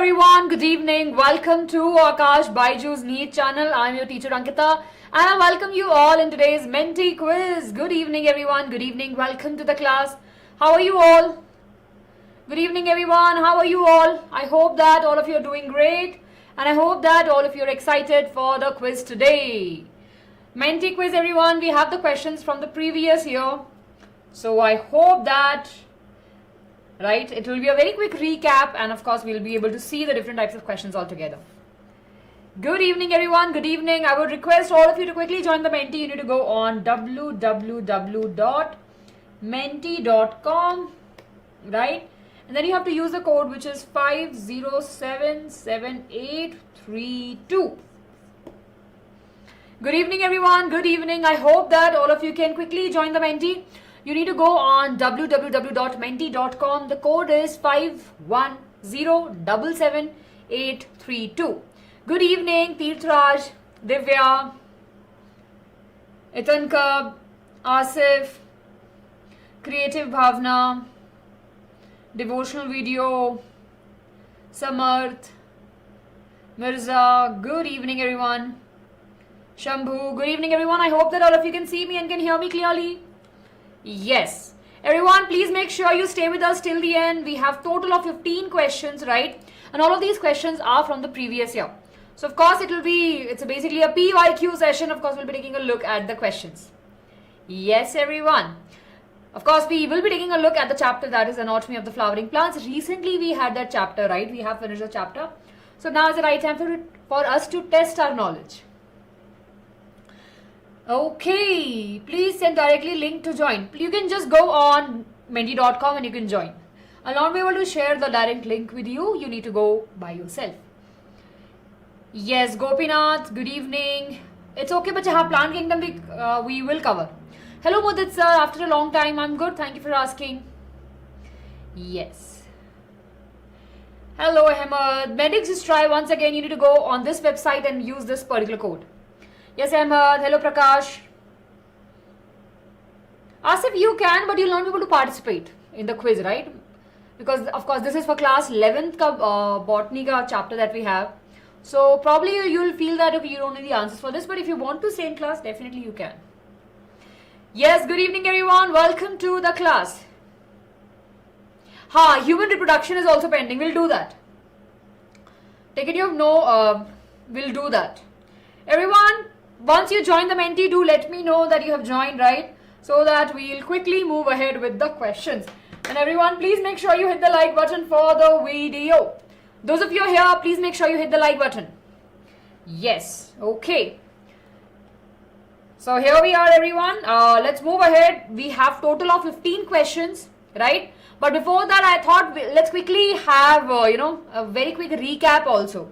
everyone, good evening. Welcome to Aakash BYJU'S NEET channel. I'm your teacher Ankita and I welcome you all in today's Menti quiz. Good evening everyone, good evening. Welcome to the class. How are you all? Good evening everyone, how are you all? I hope that all of you are doing great and I hope that all of you are excited for the quiz today. Menti quiz everyone, we have the questions from the previous year. So I hope that it will be a very quick recap and of course we'll be able to see the different types of questions altogether. Good evening everyone, good evening. I would request all of you to quickly join the Menti. You need to go on www.menti.com, right? And then you have to use the code which is 5077832. Good evening everyone, good evening. I hope that all of you can quickly join the Menti. You need to go on www.menti.com. The code is 510777832. Good evening, Tirthraj, Divya, Itankab, Asif, Creative Bhavna, Devotional Video, Samarth, Mirza. Good evening, everyone. Shambhu, good evening, everyone. I hope that all of you can see me and can hear me clearly. Yes. Everyone, please make sure you stay with us till the end. We have total of 15 questions, right? And all of these questions are from the previous year. So, of course, it's basically a PYQ session. Of course, we'll be taking a look at the questions. Yes, everyone. Of course, we will be taking a look at the chapter that is Anatomy of the Flowering Plants. Recently, we had that chapter, right? We have finished the chapter. So, now is the right time for us to test our knowledge. Okay, please send directly link to join. You can just go on menti.com and you can join. I'll not be able to share the direct link with you. You need to go by yourself. Yes, Gopinath, good evening. It's okay, but Plant Kingdom we will cover. Hello, Mudit sir. After a long time, I'm good. Thank you for asking. Yes. Hello, Ahmed. Medics, just try once again. You need to go on this website and use this particular code. Yes, Ahmed. Hello, Prakash. Asif, you can, but you'll not be able to participate in the quiz, right? Because, of course, this is for class 11th botany ka chapter that we have. So, probably you'll feel that okay, you don't know the answers for this. But if you want to stay in class, definitely you can. Yes, good evening, everyone. Welcome to the class. Human reproduction is also pending. We'll do that. Take it, we'll do that. Everyone, once you join the Menti, do let me know that you have joined, right? So that we'll quickly move ahead with the questions. And everyone, please make sure you hit the like button for the video. Those of you here, please make sure you hit the like button. Yes, okay. So here we are, everyone. Let's move ahead. We have total of 15 questions, right? But before that, I thought let's quickly have, a very quick recap also.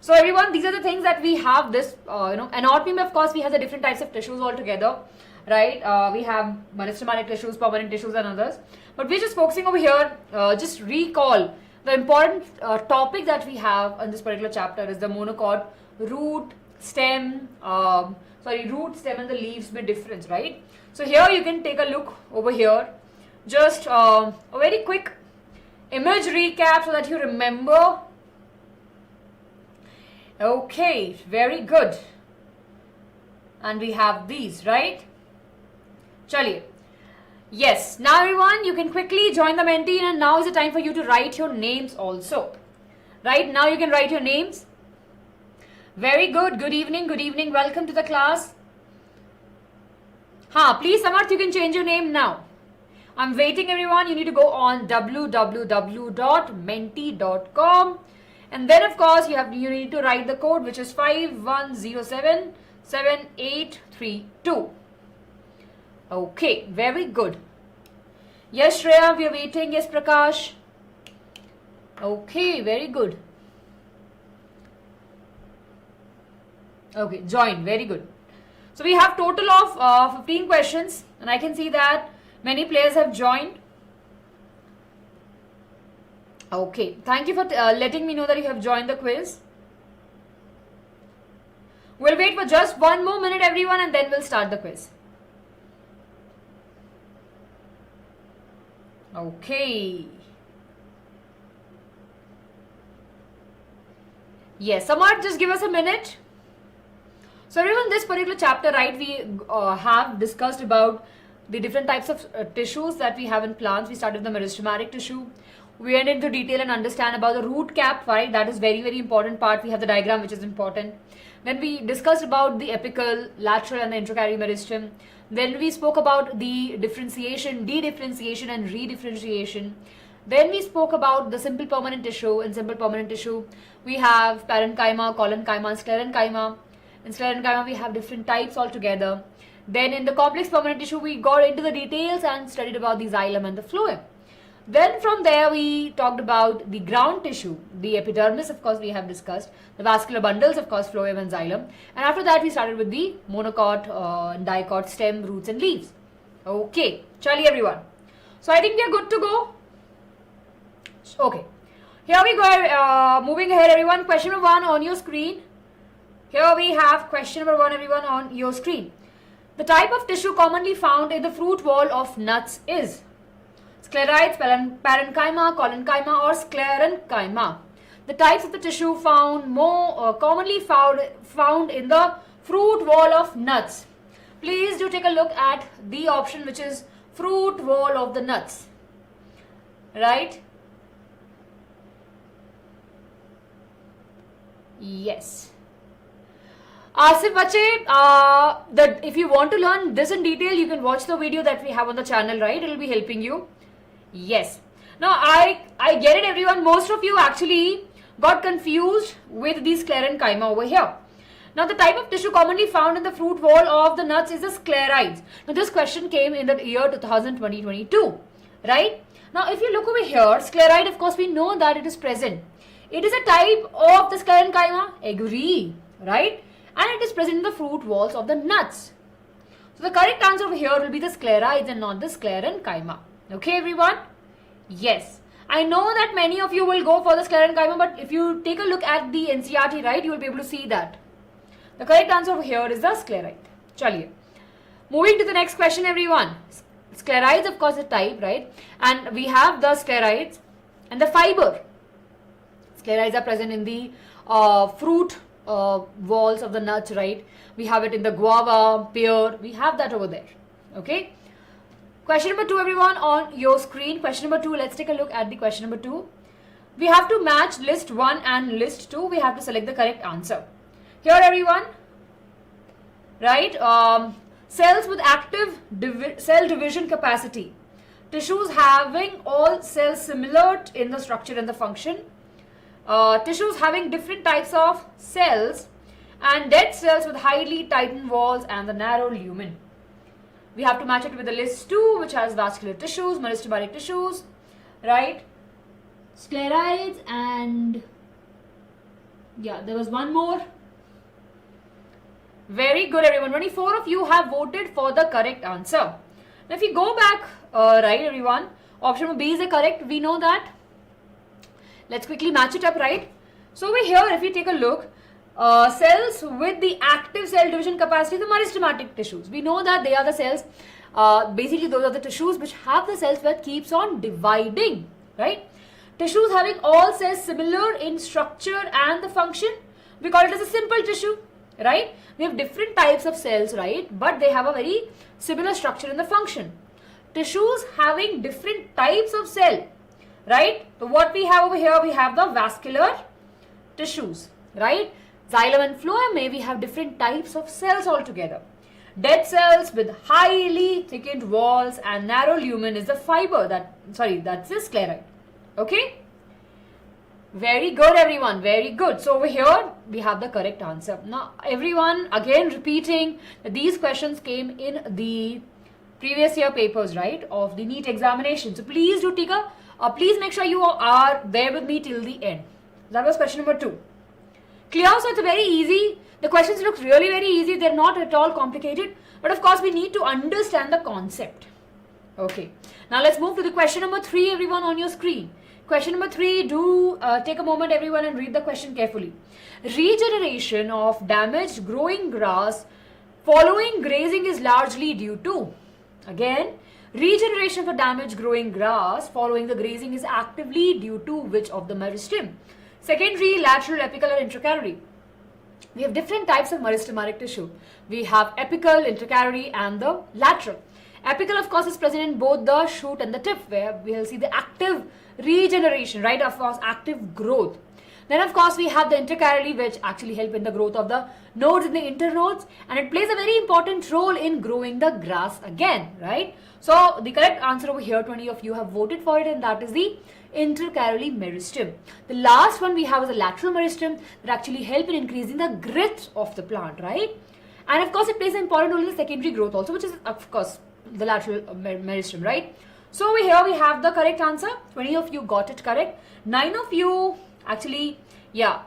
So everyone, these are the things that we have this, anatomy, of course, we have the different types of tissues altogether, right? We have meristematic tissues, permanent tissues and others. But we're just focusing over here, just recall the important topic that we have in this particular chapter is the monocot, root, stem, root, stem and the leaves with difference, right? So here you can take a look over here, just a very quick image recap so that you remember. Okay, very good. And we have these, right? Chaliye. Yes, now everyone, you can quickly join the Menti and now is the time for you to write your names also. Right, now you can write your names. Very good, good evening, welcome to the class. Please Samarth, you can change your name now. I'm waiting everyone, you need to go on www.menti.com. And then of course you need to write the code which is 510777832. Okay, very good. Yes, Shreya, we are waiting. Yes, Prakash. Okay, very good. Okay, join. Very good. So we have total of 15 questions and I can see that many players have joined. Okay, thank you for letting me know that you have joined the quiz. We'll wait for just one more minute everyone and then we'll start the quiz. Okay. Yes, Samar, just give us a minute. So everyone, this particular chapter, right, we have discussed about the different types of tissues that we have in plants. We started with the meristematic tissue. We went into detail and understand about the root cap, right? That is very, very important part. We have the diagram, which is important. Then we discussed about the apical, lateral and the intracardial meristem. Then we spoke about the differentiation, dedifferentiation and redifferentiation. Then we spoke about the simple permanent tissue. In simple permanent tissue, we have parenchyma, collenchyma, and sclerenchyma. In sclerenchyma, we have different types altogether. Then in the complex permanent tissue, we got into the details and studied about the xylem and the phloem. Then from there, we talked about the ground tissue, the epidermis, of course, we have discussed, the vascular bundles, of course, phloem and xylem. And after that, we started with the monocot and dicot stem, roots and leaves. Okay, chali everyone. So I think we are good to go. Okay, here we go. Moving ahead, everyone. Question number 1 on your screen. Here we have question number 1, everyone, on your screen. The type of tissue commonly found in the fruit wall of nuts is sclerites, parenchyma, collenchyma or sclerenchyma. The types of the tissue found commonly found in the fruit wall of nuts. Please do take a look at the option which is fruit wall of the nuts. Right? Yes. Asif Bache, if you want to learn this in detail, you can watch the video that we have on the channel, right? It will be helping you. Yes. Now, I get it, everyone. Most of you actually got confused with these sclerenchyma over here. Now, the type of tissue commonly found in the fruit wall of the nuts is the sclerites. Now, this question came in the year 2022, right? Now, if you look over here, sclerite, of course, we know that it is present. It is a type of the sclerenchyma. Agree, right? And it is present in the fruit walls of the nuts. So the correct answer over here will be the sclerites and not the sclerenchyma. Okay, everyone? Yes. I know that many of you will go for the sclerenchyma, but if you take a look at the NCERT, right, you will be able to see that. The correct answer over here is the sclerite. Chaliye. Moving to the next question, everyone. Sclerites, of course, is type, right? And we have the sclerites and the fiber. Sclerites are present in the fruit walls of the nuts, right? We have it in the guava, pear. We have that over there. Okay. Question number 2, everyone, on your screen. Question number 2. Let's take a look at the question number 2. We have to match list 1 and list 2. We have to select the correct answer. Here, everyone, right? Cells with active cell division capacity. Tissues having all cells similar in the structure and the function. Tissues having different types of cells and dead cells with highly tightened walls and the narrow lumen. We have to match it with the list 2, which has vascular tissues, meristematic tissues, right? Sclerites and yeah, there was one more. Very good, everyone. 24 of you have voted for the correct answer. Now, if you go back, right, everyone, option B is the correct. We know that. Let's quickly match it up, right? So over here, if you take a look, cells with the active cell division capacity, the meristematic tissues. We know that they are the cells, basically those are the tissues which have the cells that keeps on dividing, right? Tissues having all cells similar in structure and the function, we call it as a simple tissue, right? We have different types of cells, right? But they have a very similar structure in the function. Tissues having different types of cell, right? So what we have over here, we have the vascular tissues, right? Xylem and phloem, we have different types of cells altogether. Dead cells with highly thickened walls and narrow lumen is the fiber that's the sclerite. Okay? Very good, everyone. Very good. So over here, we have the correct answer. Now, everyone, again repeating that these questions came in the previous year papers, right, of the NEET examination. So please do take a, please make sure you are there with me till the end. That was question number 2. Clear? So it's very easy. The questions look really very easy. They're not at all complicated. But of course, we need to understand the concept. Okay. Now let's move to the question number 3, everyone, on your screen. Question number 3, do take a moment, everyone, and read the question carefully. Regeneration of damaged growing grass following grazing is largely due to, again, regeneration of damaged growing grass following the grazing is actively due to which of the meristem? Secondary, lateral, apical, or intracalary. We have different types of meristematic tissue. We have apical, intracalary, and the lateral. Apical, of course, is present in both the shoot and the tip, where we will see the active regeneration, right? Of course, active growth. Then, of course, we have the intercalary, which actually help in the growth of the nodes in the internodes, and it plays a very important role in growing the grass again, right? So, the correct answer over here, 20 of you have voted for it, and that is the intercalary meristem. The last one we have is the lateral meristem that actually help in increasing the girth of the plant, right? And of course, it plays an important role in the secondary growth also, which is, of course, the lateral meristem, right? So, over here we have the correct answer. 20 of you got it correct. 9 of you actually, yeah,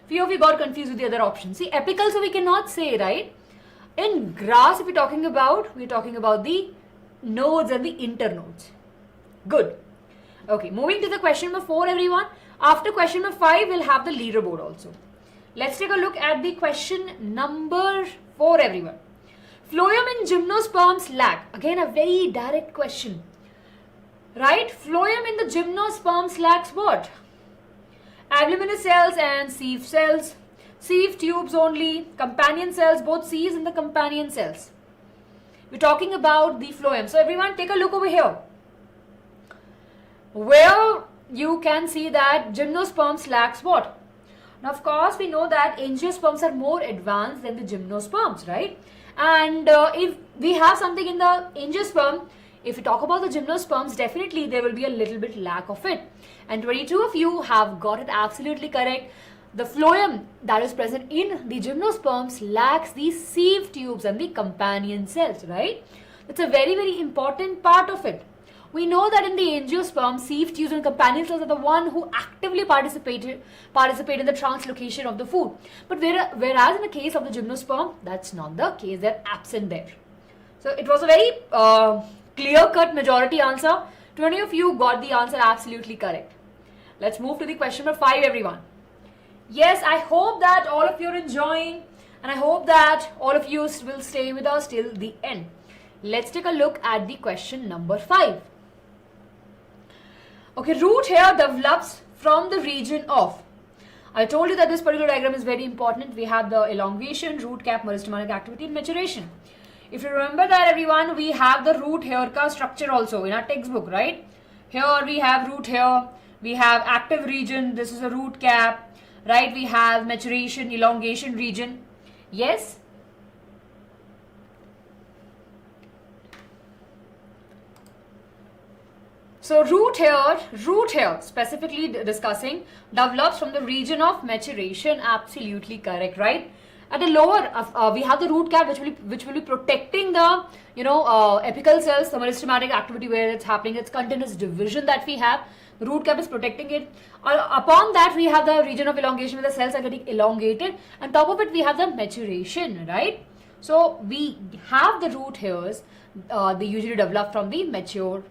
few of you got confused with the other options. See, apical, so we cannot say, right? In grass, if we're talking about the nodes and the internodes. Good. Okay, moving to the question number 4, everyone. After question number 5, we'll have the leaderboard also. Let's take a look at the question number 4, everyone. Phloem in gymnosperms lack. Again, a very direct question. Right? Phloem in the gymnosperms lacks what? Abluminous cells and sieve cells. Sieve tubes only. Companion cells, both sieves and the companion cells. We're talking about the phloem. So everyone take a look over here, where you can see that gymnosperms lacks what? Now, of course, we know that angiosperms are more advanced than the gymnosperms, right? And if we have something in the angiosperm, if we talk about the gymnosperms, definitely there will be a little bit lack of it. And 22 of you have got it absolutely correct. The phloem that is present in the gymnosperms lacks the sieve tubes and the companion cells, right? That's a very, very important part of it. We know that in the angiosperm, sieve tubes and companion cells are the one who actively participate in the translocation of the food. But whereas in the case of the gymnosperm, that's not the case. They're absent there. So it was a very clear-cut majority answer. 20 of you got the answer absolutely correct. Let's move to the question number 5, everyone. Yes, I hope that all of you are enjoying, and I hope that all of you will stay with us till the end. Let's take a look at the question number 5. Okay, root hair develops from the region of. I told you that this particular diagram is very important. We have the elongation, root cap, meristematic activity, and maturation. If you remember that, everyone, we have the root hair ka structure also in our textbook, right? Here we have root hair, we have active region, this is a root cap, right? We have maturation, elongation region. Yes? So root hair, specifically discussing, develops from the region of maturation. Absolutely correct, right? At the lower, we have the root cap, which will be protecting the apical cells, the meristematic activity where it's happening. It's continuous division that we have. The root cap is protecting it. Upon that, we have the region of elongation where the cells are getting elongated. On top of it, we have the maturation, right? So we have the root hairs. They usually develop from the mature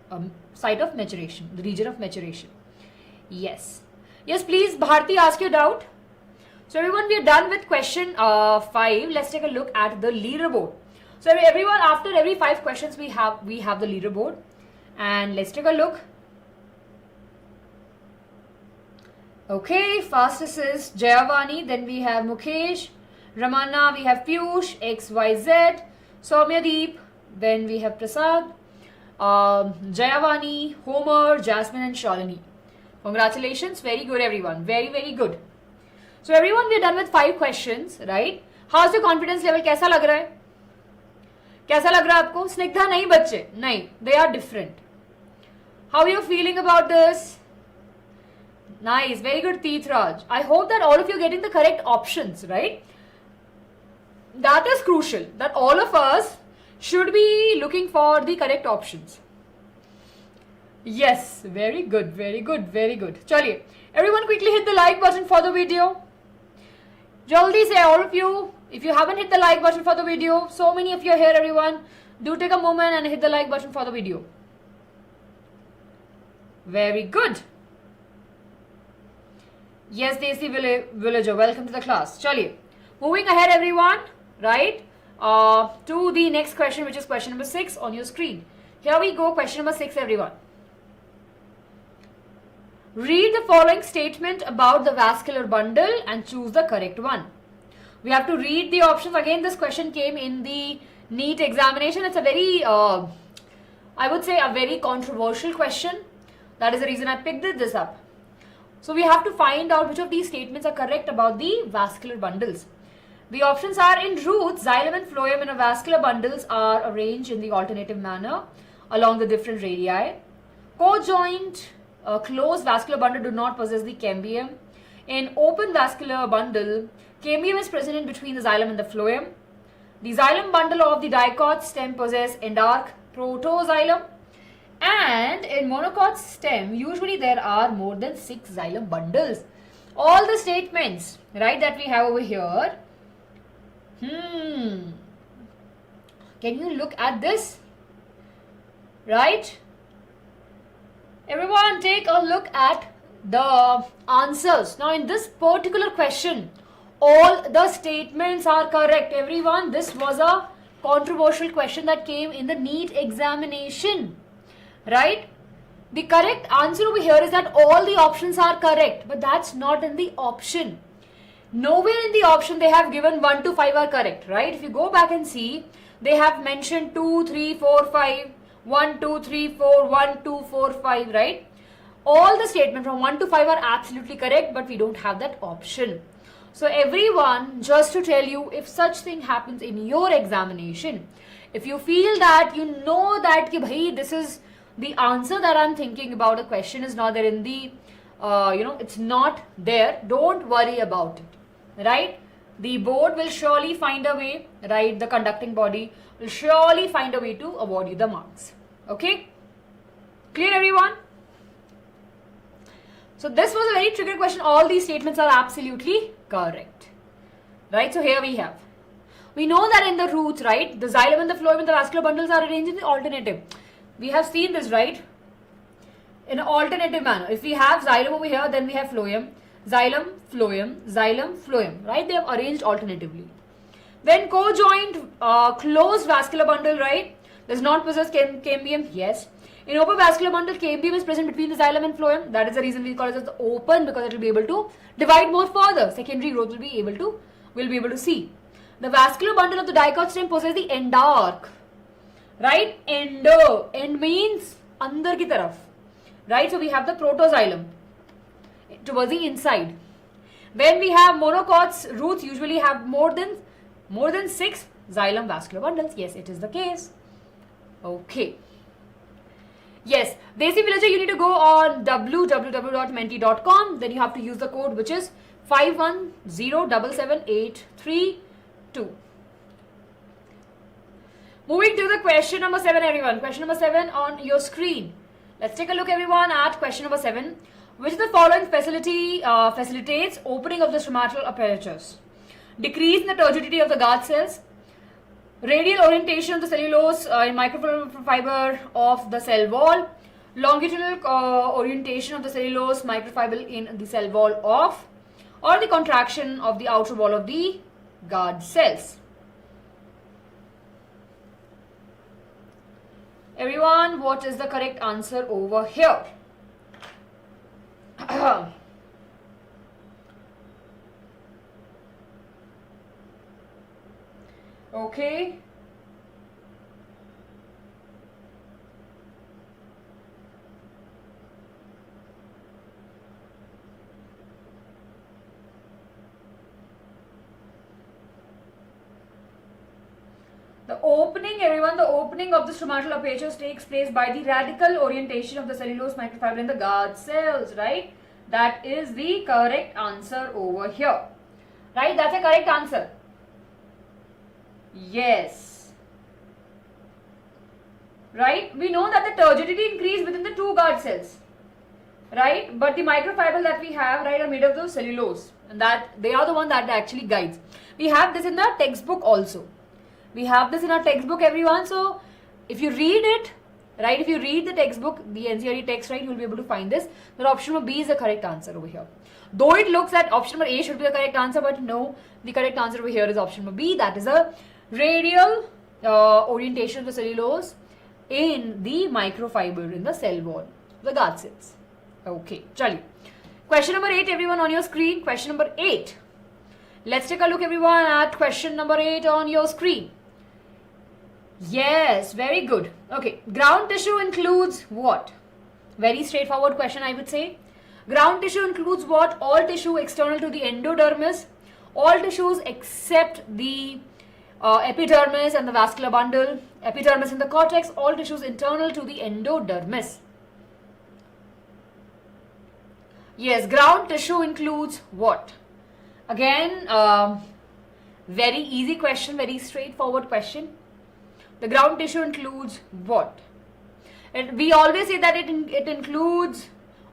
site of maturation, the region of maturation. Yes. Yes, please, Bharti, ask your doubt. So everyone, we are done with question 5. Let's take a look at the leaderboard. So everyone, after every 5 questions, we have the leaderboard. And let's take a look. Okay, fastest is Jayavani. Then we have Mukesh, Ramana, we have Piyush, XYZ, Soumyadeep. Then we have Prasad, Jayavani, Homer, Jasmine, and Shalini. Congratulations. Very good, everyone. Very, very good. So everyone, we are done with 5 questions, right? How's your confidence level? कैसा लग रहा है? कैसा लग रहा है आपको? स्निग्धा नहीं बच्चे, नहीं. They are different. How are you feeling about this? Nice. Very good, Teethraj. I hope that all of you are getting the correct options, right? That is crucial. That all of us should be looking for the correct options. Yes, very good, very good, very good. Chaliye, everyone quickly hit the like button for the video. Jaldi say, all of you, if you haven't hit the like button for the video, so many of you are here, everyone, do take a moment and hit the like button for the video. Very good. Yes, Desi Villager, welcome to the class. Chaliye, moving ahead, everyone, right? To the next question, which is question number 6 on your screen. Here we go, question number 6, everyone. Read the following statement about the vascular bundle and choose the correct one. We have to read the options. Again, this question came in the NEET examination. It's a very, I would say, a very controversial question. That is the reason I picked this up. So we have to find out which of these statements are correct about the vascular bundles. The options are: in roots, xylem and phloem in a vascular bundles are arranged in the alternative manner along the different radii. Co-joint closed vascular bundle do not possess the cambium. In open vascular bundle, cambium is present in between the xylem and the phloem. The xylem bundle of the dicot stem possess endarc protoxylem. And in monocot stem, usually there are more than 6 xylem bundles. All the statements, right, that we have over here. Can you look at this? Right? Everyone take a look at the answers. Now in this particular question, all the statements are correct. Everyone, this was a controversial question that came in the NEET examination. Right? The correct answer over here is that all the options are correct, but that's not in the option. Nowhere in the option they have given 1 to 5 are correct, right? If you go back and see, they have mentioned 2, 3, 4, 5, 1, 2, 3, 4, 1, 2, 4, 5, right? All the statements from 1 to 5 are absolutely correct, but we don't have that option. So everyone, just to tell you, if such thing happens in your examination, if you feel that you know that ki bhai, this is the answer that I'm thinking about, a question is not there in the, it's not there, don't worry about it, right? The board will surely find a way, right? The conducting body will surely find a way to award you the marks. Okay? Clear, everyone? So this was a very tricky question. All these statements are absolutely correct. Right? So here we have. We know that in the roots, right? The xylem and the phloem and the vascular bundles are arranged in the alternative. We have seen this, right? In an alternative manner. If we have xylem over here, then we have phloem. Xylem, phloem, xylem, phloem. Right? They have arranged alternatively. Then co-joint closed vascular bundle, right? Does not possess cambium? Yes. In open vascular bundle, cambium is present between the xylem and phloem. That is the reason we call it as open, because it will be able to divide more further. Secondary growth will be able to see. The vascular bundle of the dicot stem possesses the endarc. Right? Endo. End means andar ki taraf. Right? So we have the protoxylem towards the inside. When we have monocots, roots usually have more than 6 xylem vascular bundles. Yes, it is the case. Okay. Yes, Desi Villager, you need to go on www.menti.com. Then you have to use the code, which is 510777832. Moving to the question number 7, everyone. Question number 7 on your screen. Let's take a look, everyone, at question number 7. Which of the following facilitates opening of the stromatal apertures? Decrease in the turgidity of the guard cells, radial orientation of the cellulose in microfiber of the cell wall, longitudinal orientation of the cellulose microfiber in the cell wall of, or the contraction of the outer wall of the guard cells. Everyone, what is the correct answer over here? Okay. The opening, everyone, the opening of the stromatal apertures takes place by the radical orientation of the cellulose microfiber in the guard cells, right? That is the correct answer over here. Right? That's a correct answer. Yes. Right? We know that the turgidity increase within the 2 guard cells. Right? But the microfiber that we have, right, are made of the cellulose. And that they are the one that actually guides. We have this in the textbook also. We have this in our textbook, everyone. So, if you read it, right, if you read the textbook, the NCERT text, right, you will be able to find this. That option number B is the correct answer over here. Though it looks that option number A should be the correct answer, but no, the correct answer over here is option number B. That is a radial orientation of the cellulose in the microfiber in the cell wall, the guard cells. Okay, chaliye. Question number 8, everyone, on your screen. Question number 8. Let's take a look, everyone, at question number 8 on your screen. Yes, very good. Okay, ground tissue includes what? Very straightforward question, I would say. Ground tissue includes what? All tissue external to the endodermis, all tissues except the epidermis and the vascular bundle, epidermis and the cortex, all tissues internal to the endodermis. Yes, ground tissue includes what? Again, very easy question, very straightforward question. The ground tissue includes what? And we always say that it includes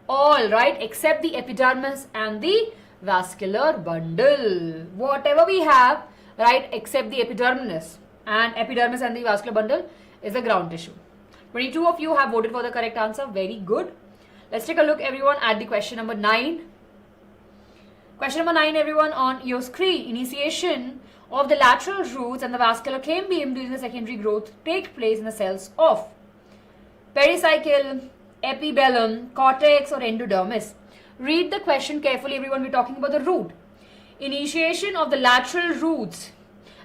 all, right, except the epidermis and the vascular bundle. Whatever we have, right, except the epidermis and the vascular bundle is the ground tissue. 22 of you have voted for the correct answer. Very good. Let's take a look, everyone, at the question number 9. Question number 9, everyone, on your screen. Initiation of the lateral roots and the vascular cambium during the secondary growth take place in the cells of pericycle, epibellum, cortex, or endodermis. Read the question carefully, everyone. We're talking about the root. Initiation of the lateral roots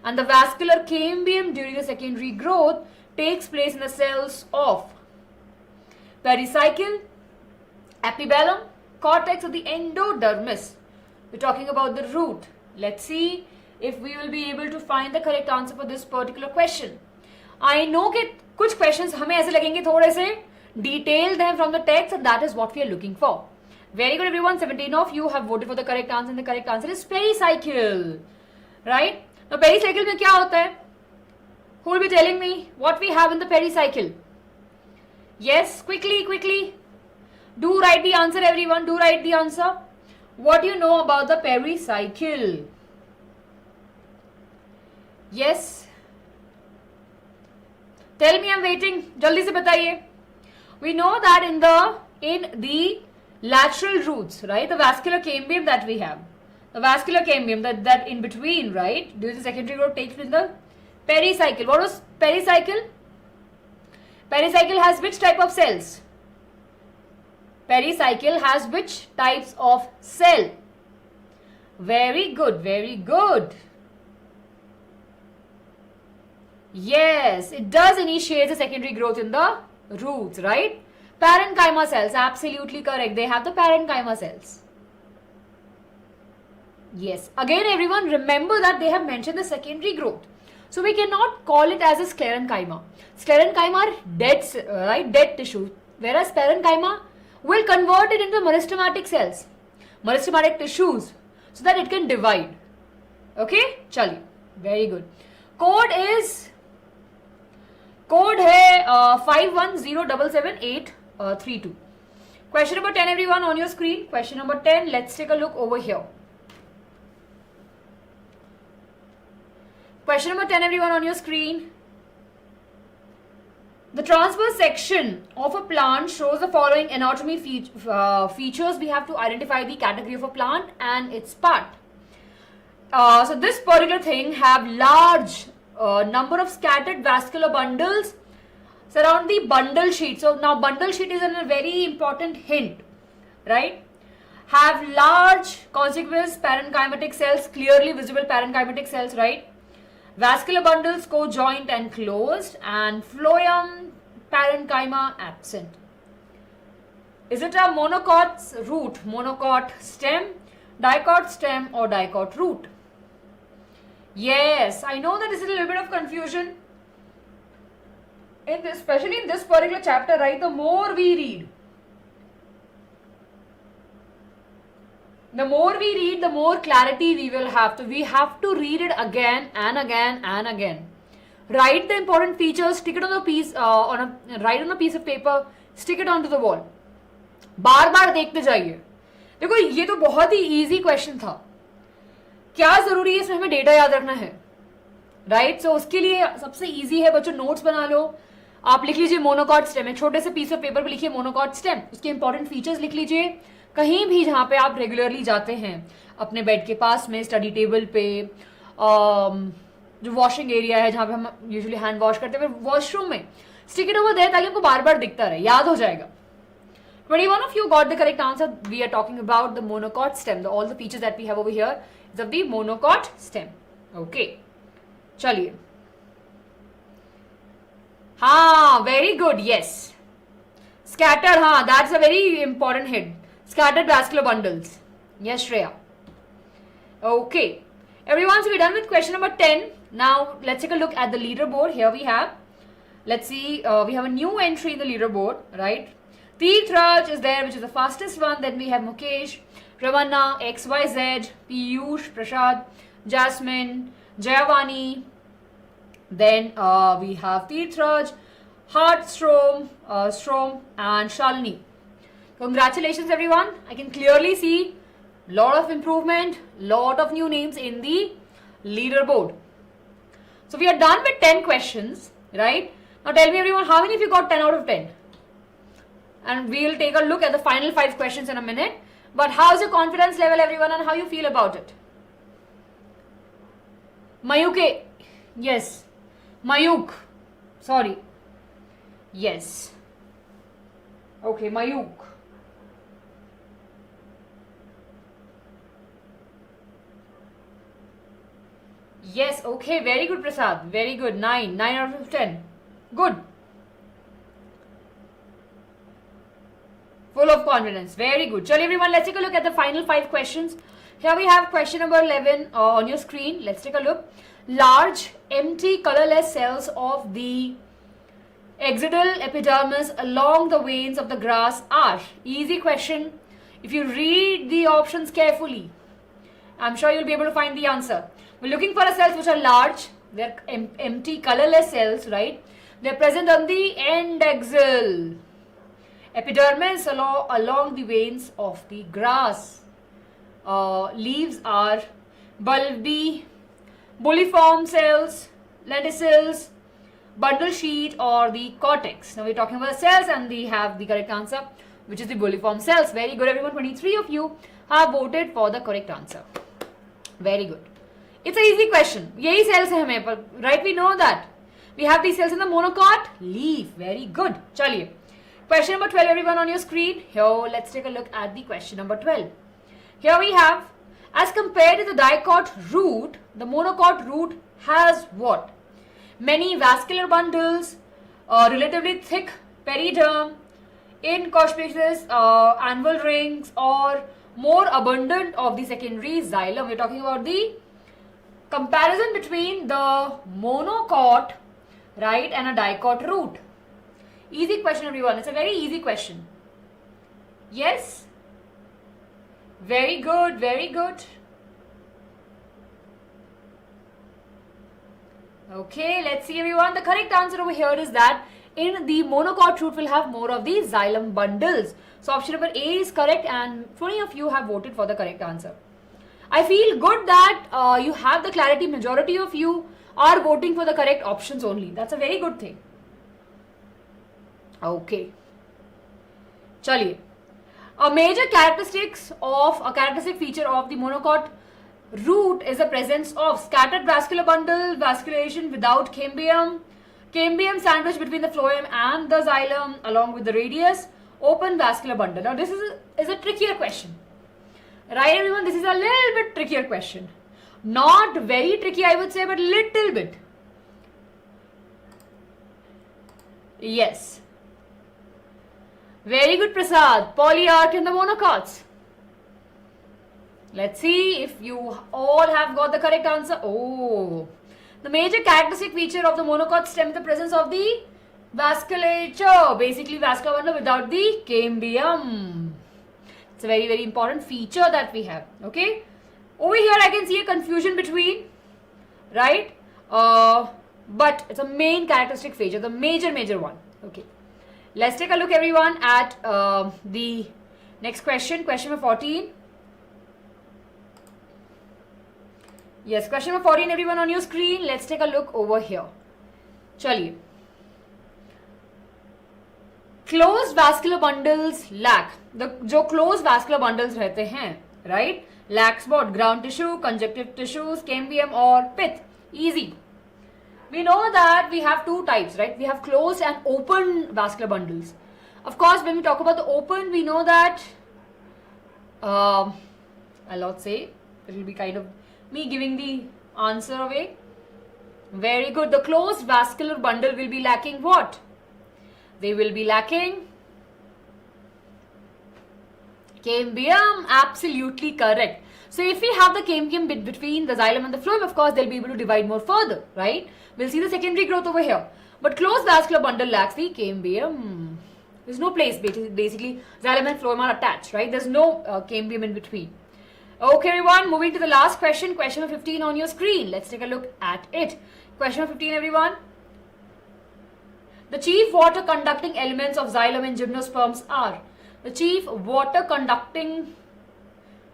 and the vascular cambium during the secondary growth takes place in the cells of pericycle, epibellum, cortex, or the endodermis. We're talking about the root. Let's see if we will be able to find the correct answer for this particular question. I know that कुछ questions हमें ऐसे लगेंगे थोड़े से detailed हैं from the text, and that is what we are looking for. Very good, everyone. 17 of you have voted for the correct answer, and the correct answer is pericycle. Right? Now, pericycle में क्या होता है? Who will be telling me what we have in the pericycle? Yes, quickly. Do write the answer, everyone. Do write the answer. What do you know about the pericycle? Yes. Tell me, I'm waiting. Jaldi se bataiye. We know that in the lateral roots, right, the vascular cambium that we have, the vascular cambium that in between, right, during the secondary growth takes place in the pericycle. What was pericycle? Pericycle has which type of cells? Pericycle has which types of cell? Very good. Yes, it does initiate the secondary growth in the roots, right? Parenchyma cells, absolutely correct. They have the parenchyma cells. Yes, again, everyone, remember that they have mentioned the secondary growth. So we cannot call it as a sclerenchyma. Sclerenchyma are dead, right? Dead tissue. Whereas parenchyma will convert it into meristematic cells, meristematic tissues, so that it can divide. Okay? Chaliye. Very good. Code है 51077832. Question number 10, everyone, on your screen. Question number 10. Let's take a look over here. Question number 10, everyone, on your screen. The transverse section of a plant shows the following anatomy features. We have to identify the category of a plant and its part. So this particular thing have large number of scattered vascular bundles surround the bundle sheet. So now bundle sheet is a very important hint, right? Have large contiguous parenchymatic cells, clearly visible parenchymatic cells, right? Vascular bundles co-joint and closed, and phloem parenchyma absent. Is it a monocot root, monocot stem, dicot stem, or dicot root? Yes, I know that this is a little bit of confusion. Especially in this particular chapter, right? The more we read, the more clarity we will have. We have to read it again and again and again. Write the important features, stick it on a piece, write on a piece of paper, stick it onto the wall. बार बार देखते जाइए. देखो ये तो बहुत ही easy question था. क्या जरूरी है इसमें हमें डेटा याद रखना है, राइट? सो उसके लिए सबसे इजी है बच्चों, नोट्स बना लो. आप लिख लीजिए मोनोकॉट स्टेम, एक छोटे से पीस ऑफ पेपर पे लिखिए मोनोकॉट स्टेम, उसके इंपॉर्टेंट फीचर्स लिख लीजिए. कहीं भी जहां पे आप रेगुलरली जाते हैं, अपने बेड के पास में, स्टडी टेबल पे, जो वॉशिंग एरिया है जहां पे हम यूजुअली हैंड वॉश करते हैं, वॉशरूम में, स्टिक इट ओवर देयर ताकि आपको बार बार दिखता रहे, याद हो जाएगा. 21 of you got the correct answer. We are talking about the monocot stem. All the features that we have over here is of the monocot stem. Okay. Chaliye. Very good. Yes. Scattered. That's a very important hit. Scattered vascular bundles. Yes, Shreya. Okay. Everyone, so we're done with question number 10. Now, let's take a look at the leaderboard. Here we have, let's see, we have a new entry in the leaderboard, right? Tirthraj is there, which is the fastest one. Then we have Mukesh, Ravanna, XYZ, Piyush, Prashad, Jasmine, Jayavani. Then we have Tirthraj, Heartstrom, Strom, and Shalini. Congratulations, everyone. I can clearly see lot of improvement, lot of new names in the leaderboard. So we are done with 10 questions, right? Now tell me, everyone, how many of you got 10 out of 10? And we'll take a look at the final 5 questions in a minute. But how's your confidence level, everyone, and how you feel about it? Mayuke. Yes. Mayuk. Sorry. Yes. Okay, Mayuk. Yes, okay, very good, Prasad. Very good. 9 out of 10. Good. Full of confidence. Very good. Chalo, everyone, let's take a look at the final 5 questions. Here we have question number 11 on your screen. Let's take a look. Large, empty, colorless cells of the exudal epidermis along the veins of the grass are. Easy question. If you read the options carefully, I'm sure you'll be able to find the answer. We're looking for cells which are large. They're empty, colorless cells, right? They're present on the end axil epidermis along the veins of the grass. Leaves are bulby, bulliform cells, lenticels, bundle sheet, or the cortex. Now we're talking about the cells, and we have the correct answer, which is the bulliform cells. Very good, everyone. 23 of you have voted for the correct answer. Very good. It's an easy question. Yahi cells hai hame, right? We know that. We have these cells in the monocot leaf. Very good. Chaliye. Question number 12, everyone, on your screen. Here, let's take a look at the question number 12. Here we have, as compared to the dicot root, the monocot root has what? Many vascular bundles, relatively thick periderm, inconspicuous anvil rings, or more abundant of the secondary xylem. We're talking about the comparison between the monocot, right, and a dicot root. Easy question, everyone. It's a very easy question. Yes? Very good, very good. Okay, let's see, everyone. The correct answer over here is that in the monocot root will have more of the xylem bundles. So option number A is correct, and 20 of you have voted for the correct answer. I feel good that you have the clarity. Majority of you are voting for the correct options only. That's a very good thing. Okay. Chaliye. A major characteristic feature of the monocot root is the presence of scattered vascular bundle, vascularization without cambium, cambium sandwich between the phloem and the xylem along with the radius, open vascular bundle. Now this is a trickier question. Right, everyone? This is a little bit trickier question. Not very tricky, I would say, but little bit. Yes. Very good, Prasad. Polyarch in the monocots. Let's see if you all have got the correct answer. Oh, the major characteristic feature of the monocot stem is the presence of the vasculature, basically vascular bundle without the cambium. It's a very, very important feature that we have. Okay. Over here, I can see a confusion between, right? But it's a main characteristic feature, the major one. Okay. Let's take a look, everyone, at the next question. Question number 14. Yes, question number 14, everyone, on your screen. Let's take a look over here. Chaliye. Closed vascular bundles lack. जो closed vascular bundles रहते हैं, right? Lacks what? Ground tissue, conjunctive tissues, cambium, or pith. Easy. We know that we have two types, right? We have closed and open vascular bundles. Of course, when we talk about the open, we know that I'll not say, it will be kind of me giving the answer away. Very good. The closed vascular bundle will be lacking what? They will be lacking cambium. Absolutely correct. So if we have the cambium bit between the xylem and the phloem, of course they'll be able to divide more further, right? We'll see the secondary growth over here. But closed vascular bundle lacks the cambium. There's no place, basically xylem and phloem are attached, right? There's no cambium in between. Okay everyone, moving to the last question, question number 15 on your screen. Let's take a look at it. Question number 15 everyone. The chief water conducting elements of xylem and gymnosperms are. The chief water conducting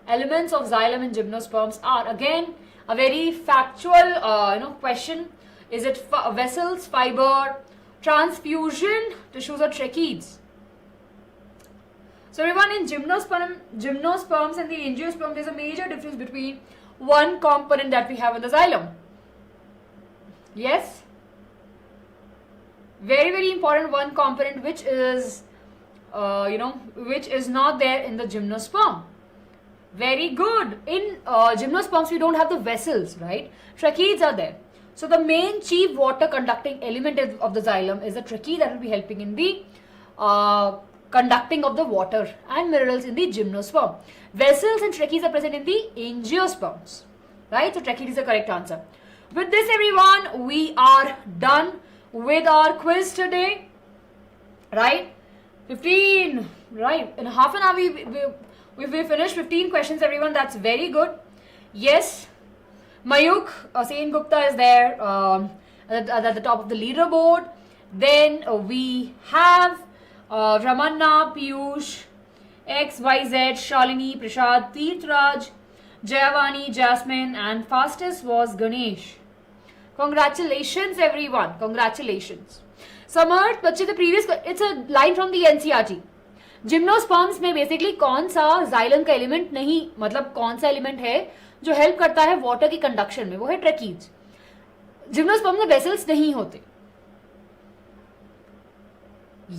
elements of xylem and gymnosperms are. Again, a very factual question. Is it vessels, fiber, transfusion, tissues or tracheids? So everyone, in gymnosperms and the angiosperm, there's a major difference between one component that we have in the xylem. Yes? Very, very important one component which is, which is not there in the gymnosperm. Very good. In gymnosperms, we don't have the vessels, right? Tracheids are there. So the main chief water conducting element of the xylem is the tracheid that will be helping in the conducting of the water and minerals in the gymnosperm. Vessels and tracheids are present in the angiosperms, right? So tracheid is the correct answer. With this everyone, we are done with our quiz today, right? 15, right? In half an hour we finished 15 questions everyone. That's very good. Yes, Mayuk Sen Gupta is there at the top of the leaderboard. Then we have Ramanna, Piyush, XYZ, Shalini, Prashad, Tirthraj, Jayavani, Jasmine, and fastest was Ganesh. Congratulations everyone. Congratulations. Samarth, बच्चे the previous, it's a line from the NCERT. Gymnosperms में basically कौन सा xylem का element नहीं, मतलब कौन सा element है जो हेल्प करता है वाटर की कंडक्शन में, वो है ट्रैकीज. जिम्नोस्पर्म में वेसल्स नहीं होते.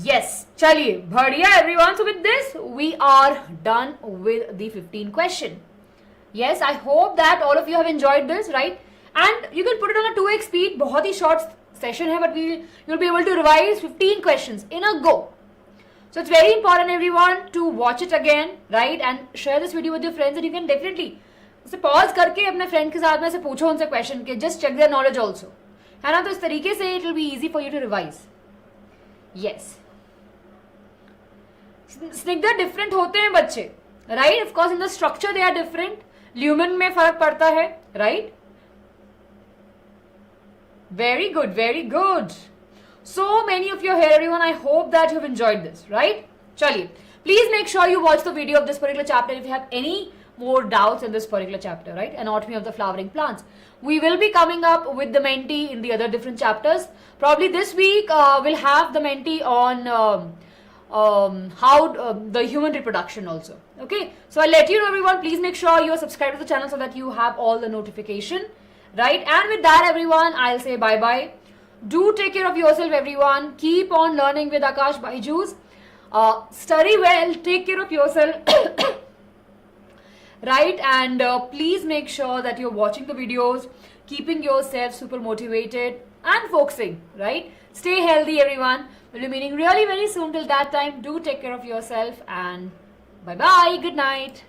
यस, चलिए बढ़िया everyone. So with this we are done with the 15 question. Yes, I hope that all of you have enjoyed this, right? And you can put it on a 2x speed. बहुत ही short session है, but you will be able to revise 15 questions in a go. So it's very important everyone to watch it again, right? And share this video with your friends, and you can definitely उसे pause करके अपने friend के साथ में से पूछो उनसे question के, just check their knowledge also, है ना? तो इस तरीके से it will be easy for you to revise. Yes. Snigdha different होते हैं बच्चे, right? Of course in the structure they are different. Lumen में फर्क पड़ता है, right? Very good, very good. So many of you here everyone, I hope that you have enjoyed this, right? Chaliye, please make sure you watch the video of this particular chapter if you have any more doubts in this particular chapter, right? Anatomy of the flowering plants. We will be coming up with the Menti in the other different chapters. Probably this week we'll have the Menti on how the human reproduction also. Okay, so I'll let you know everyone. Please make sure you are subscribed to the channel so that you have all the notification, right? And with that everyone, I'll say bye bye. Do take care of yourself everyone. Keep on learning with Aakash BYJU'S. Study well, take care of yourself, right? And please make sure that you're watching the videos, keeping yourself super motivated and focusing, right? Stay healthy everyone. We'll be meeting really very soon. Till that time, do take care of yourself and bye bye. Good night.